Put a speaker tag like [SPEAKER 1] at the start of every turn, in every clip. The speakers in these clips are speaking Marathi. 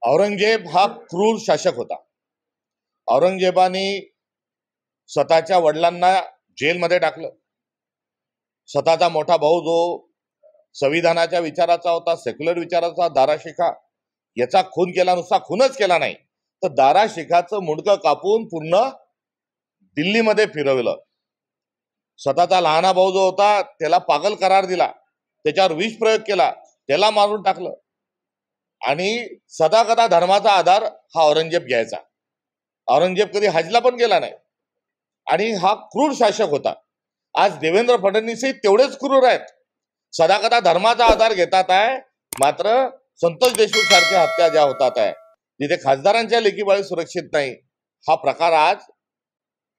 [SPEAKER 1] औरंगजेब हा क्रूर शासक होता। औरंगजेबाने स्वतःच्या वडिलांना जेलमध्ये टाकलं। स्वतःचा मोठा भाऊ जो संविधानाच्या विचाराचा होता, सेक्युलर विचाराचा, दाराशिखा, याचा खून केला। नुसता खूनच केला नाही तर दाराशिखाचं मुंडकं कापून पूर्ण दिल्लीमध्ये फिरवलं। स्वतःचा लहाना भाऊ जो होता त्याला पागल करार दिला, त्याच्यावर विष प्रयोग केला, त्याला मारून टाकलं। आणि सदाकदा धर्माचा आधार हा औरंगजेब घ्यायचा। औरंगजेब कधी हजला पण गेला नाही आणि हा क्रूर शासक होता। आज देवेंद्र फडणवीसही तेवढेच क्रूर आहेत, सदाकदा धर्माचा आधार घेतात आहे, मात्र संतोष देशमुख सारख्या हत्या ज्या होतात आहे, जिथे खासदारांच्या लेकीबाळी सुरक्षित नाही, हा प्रकार आज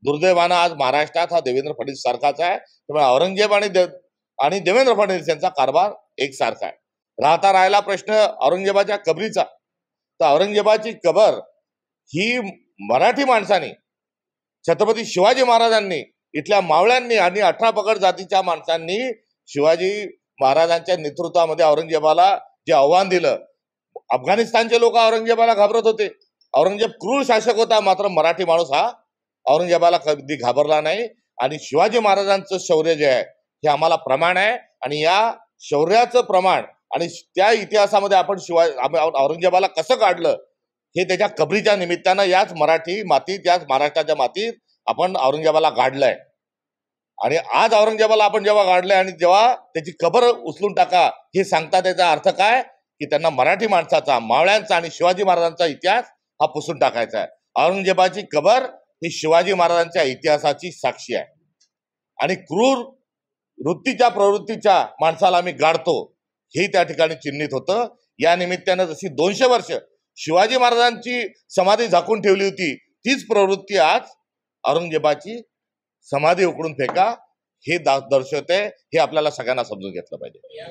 [SPEAKER 1] दुर्दैवानं आज महाराष्ट्रात हा देवेंद्र फडणवीस सारखाच आहे। त्यामुळे औरंगजेब आणि देवेंद्र फडणवीस यांचा कारभार एकसारखा आहे। राहिला प्रश्न औरंगजेबाच्या कबरीचा, तर औरंगजेबाची कबर ही मराठी माणसांनी, छत्रपती शिवाजी महाराजांनी, इथल्या मावळ्यांनी आणि 18 पगड जातीच्या माणसांनी शिवाजी महाराजांच्या नेतृत्वामध्ये औरंगजेबाला जे आव्हान दिलं, अफगाणिस्तानचे लोक औरंगजेबाला घाबरत होते। औरंगजेब क्रूर शासक होता, मात्र मराठी माणूस हा औरंगजेबाला कधी घाबरला नाही। आणि शिवाजी महाराजांचं शौर्य जे आहे हे आम्हाला प्रमाण आहे, आणि या शौर्याचं प्रमाण आणि त्या इतिहासामध्ये आपण औरंगजेबाला कसं काढलं हे त्याच्या कबरीच्या निमित्तानं याच मराठी मातीत, याच महाराष्ट्राच्या मातीत आपण औरंगजेबाला गाडलंय। आणि आज औरंगजेबाला आपण जेव्हा गाडलंय आणि जेव्हा त्याची कबर उचलून टाका हे सांगता, त्याचा अर्थ काय की त्यांना मराठी माणसाचा, मावळ्यांचा आणि शिवाजी महाराजांचा इतिहास हा पुसून टाकायचा आहे। औरंगजेबाची कबर ही शिवाजी महाराजांच्या इतिहासाची साक्षी आहे। आणि क्रूर वृत्तीच्या प्रवृत्तीच्या माणसाला आम्ही गाडतो हे त्या ठिकाणी चिन्हित होतं। या निमित्तानं जशी 200 वर्ष शिवाजी महाराजांची समाधी झाकून ठेवली होती, तीच प्रवृत्ती आज औरंगजेबाची समाधी उकडून फेका हे दर्शवते। हे आपल्याला सगळ्यांना समजून घेतलं पाहिजे।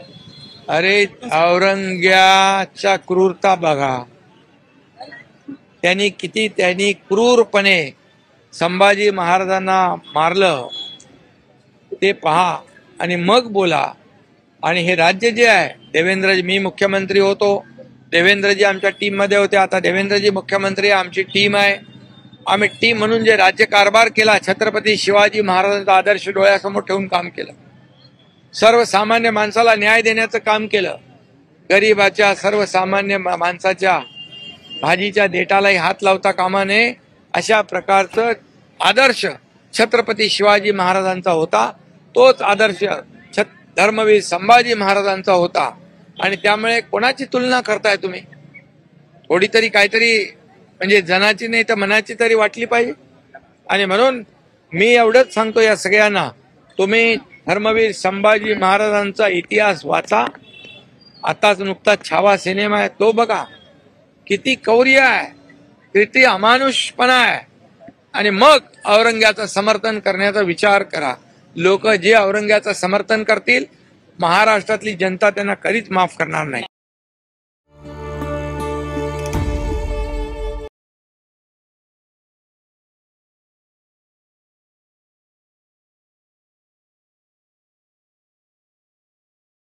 [SPEAKER 2] अरे औरंग्याच्या क्रूरता बघा, त्यांनी क्रूरपणे संभाजी महाराजांना मारलं ते पहा आणि मग बोला। आणि हे राज्य जे आहे, देवेंद्रजी, मी मुख्यमंत्री होतो, देवेंद्रजी आमच्या टीम मध्ये होते, आता देवेंद्रजी मुख्यमंत्री, आमची टीम आहे, आम्ही टीम म्हणून जे राज्यकारभार केला, छत्रपती शिवाजी महाराजांचा आदर्श डोळ्यासमोर ठेवून काम केलं, सर्वसामान्य माणसाला न्याय देण्याचं काम केलं, गरीबाच्या सर्वसामान्य माणसाच्या भाजीच्या देठालाही हात लावता कामा नये, अशा प्रकारचं आदर्श छत्रपती शिवाजी महाराजांचा होता। तोच आदर्श धर्मवीर संभाजी महाराजांचा होता। आणि त्यामुळे कोणाची तुलना करताय तुम्ही? थोडी तरी काहीतरी म्हणजे जनाची नाही तर मनाची तरी वाटली पाहिजे। आणि म्हणून मी एवढंच सांगतो या सगळ्यांना, तुम्ही धर्मवीर संभाजी महाराजांचा इतिहास वाचा। आताच नुकताच छावा सिनेमा आहे तो बघा, किती कौर्य आहे, किती अमानुषपणा आहे। आणि मग औरंग्याचं समर्थन करण्याचा विचार करा। लोक जे औरंग्याचं समर्थन करतील, महाराष्ट्रातली जनता त्यांना कधीच माफ करणार नाही।